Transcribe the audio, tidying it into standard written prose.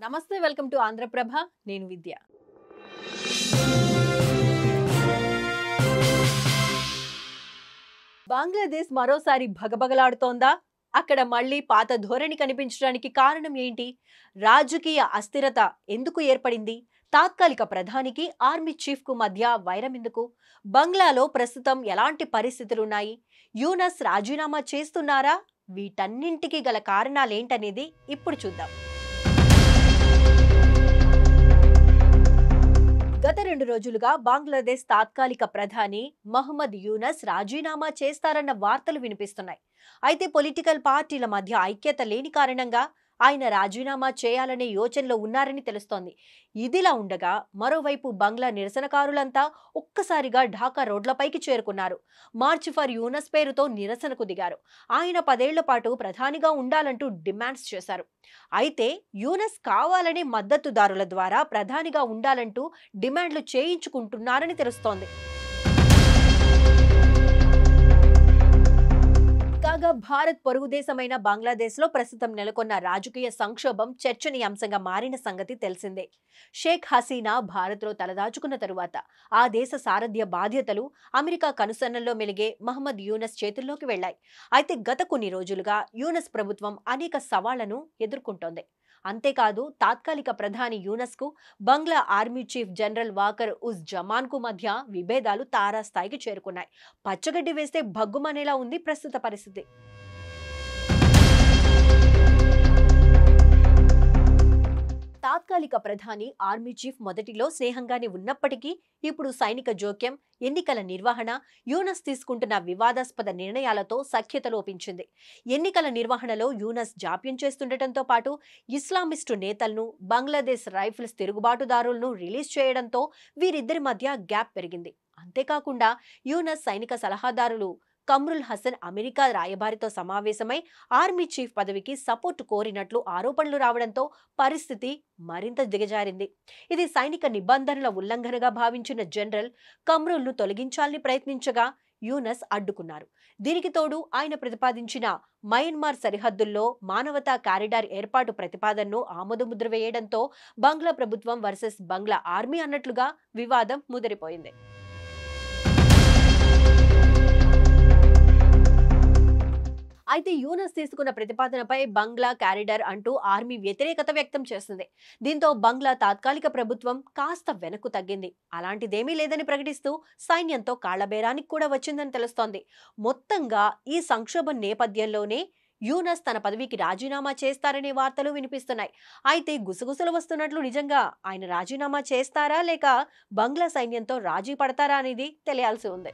నమస్తే welcome to Andhraprabha నేను విద్య. బంగ్లాదేశ్ మరోసారి భగభగలాడుతోందా? అక్కడ మళ్ళీ పాత ధోరణి కనిపించడానికి కారణం ఏంటి? రాజకీయ అస్థిరత ఎందుకు ఏర్పడింది? తాత్కాలిక ప్రధానికి ఆర్మీ చీఫ్ కు మధ్య వైరం ఎందుకు? బంగ్లాలో ప్రస్తుతం ఎలాంటి పరిస్థితులున్నాయి? యూనస్ రాజీనామా చేస్తున్నారా? వీటన్నింటికి గల కారణాలేంటనేది ఇప్పుడు చూద్దాం. గత 2 రోజులుగా బంగ్లాదేశ్ తాత్కాలిక ప్రధాని మహమ్మద్ యూనస్ రాజీనామా చేస్తారన్న వార్తలు వినిపిస్తున్నాయి. అయితే పొలిటికల్ పార్టీల మధ్య ఐక్యత లేని కారణంగా ఆయన రాజీనామా చేయాలనే యోచనలో ఉన్నారని తెలుస్తోంది. ఇదిలా ఉండగా మరోవైపు బంగ్లా నిరసనకారులంతా ఒక్కసారిగా ఢాకా రోడ్లపైకి చేరుకున్నారు. మార్చ్ ఫర్ యూనస్ పేరుతో నిరసనకు దిగారు. ఆయన 10 ఏళ్ల పాటు ప్రధానిగా ఉండాలంటూ డిమాండ్స్ చేశారు. అయితే యూనస్ కావాలనే మద్దతుదారుల ద్వారా ప్రధానిగా ఉండాలంటూ డిమాండ్లు చేయించుకుంటున్నారని తెలుస్తోంది. కాగా భారత్ పొరుగు దేశమైన బంగ్లాదేశ్ లో ప్రస్తుతం నెలకొన్న రాజకీయ సంక్షోభం చర్చనీయాంశంగా మారిన సంగతి తెలిసిందే. షేక్ హసీనా భారత్ లో తలదాచుకున్న తరువాత ఆ దేశ సారథ్య బాధ్యతలు అమెరికా కనుసన్నల్లో మెలిగే మహమ్మద్ యూనస్ చేతుల్లోకి వెళ్లాయి. అయితే గత కొన్ని రోజులుగా యూనస్ ప్రభుత్వం అనేక సవాళ్లను ఎదుర్కొంటోంది. అంతేకాదు తాత్కాలిక ప్రధాని యూనస్ కు Bangla army chief general Waker uz Zaman కు మధ్య విభేదాలు తారాస్థాయికి చేరుకున్నాయి. పచ్చగడ్డి వేస్తే భగ్గుమనేలా ఉంది ప్రస్తుత పరిస్థితి. తాత్కాలిక ప్రధాని ఆర్మీ చీఫ్ మొదటిలో స్నేహంగానే ఉన్నప్పటికీ ఇప్పుడు సైనిక జోక్యం, ఎన్నికల నిర్వహణ, యూనస్ తీసుకుంటున్న వివాదాస్పద నిర్ణయాలతో సఖ్యత లోపించింది. ఎన్నికల నిర్వహణలో యూనస్ జాప్యం చేస్తుండటంతో పాటు ఇస్లామిస్టు నేతలను, బంగ్లాదేశ్ రైఫిల్స్ తిరుగుబాటుదారులను రిలీజ్ చేయడంతో వీరిద్దరి మధ్య గ్యాప్ పెరిగింది. అంతేకాకుండా యూనస్ సైనిక సలహాదారులు కమ్రుల్ హసన్ అమెరికా రాయబారితో సమావేశమై ఆర్మీ చీఫ్ పదవికి సపోర్టు కోరినట్లు ఆరోపణలు రావడంతో పరిస్థితి మరింత దిగజారింది. ఇది సైనిక నిబంధనల ఉల్లంఘనగా భావించిన జనరల్ కమ్రుల్ను తొలగించాలని ప్రయత్నించగా యూనస్ అడ్డుకున్నారు. దీనికి తోడు ఆయన ప్రతిపాదించిన మయన్మార్ సరిహద్దుల్లో మానవతా కారిడార్ ఏర్పాటు ప్రతిపాదనను ఆమోదముద్ర వేయడంతో బంగ్లా ప్రభుత్వం వర్సెస్ బంగ్లా ఆర్మీ అన్నట్లుగా వివాదం ముదిరిపోయింది. అయితే యూనస్ తీసుకున్న ప్రతిపాదనపై బంగ్లా కారిడార్ అంటూ ఆర్మీ వ్యతిరేకత వ్యక్తం చేసింది. దీంతో బంగ్లా తాత్కాలిక ప్రభుత్వం కాస్త వెనక్కు తగ్గింది. అలాంటిదేమీ లేదని ప్రకటిస్తూ సైన్యంతో కాళ్లబేరానికి కూడా వచ్చిందని తెలుస్తోంది. మొత్తంగా ఈ సంక్షోభం నేపథ్యంలోనే యూనస్ తన పదవికి రాజీనామా చేస్తారనే వార్తలు వినిపిస్తున్నాయి. అయితే గుసగుసలు వస్తున్నట్లు నిజంగా ఆయన రాజీనామా చేస్తారా లేక బంగ్లా సైన్యంతో రాజీ పడతారా అనేది తెలియాల్సి ఉంది.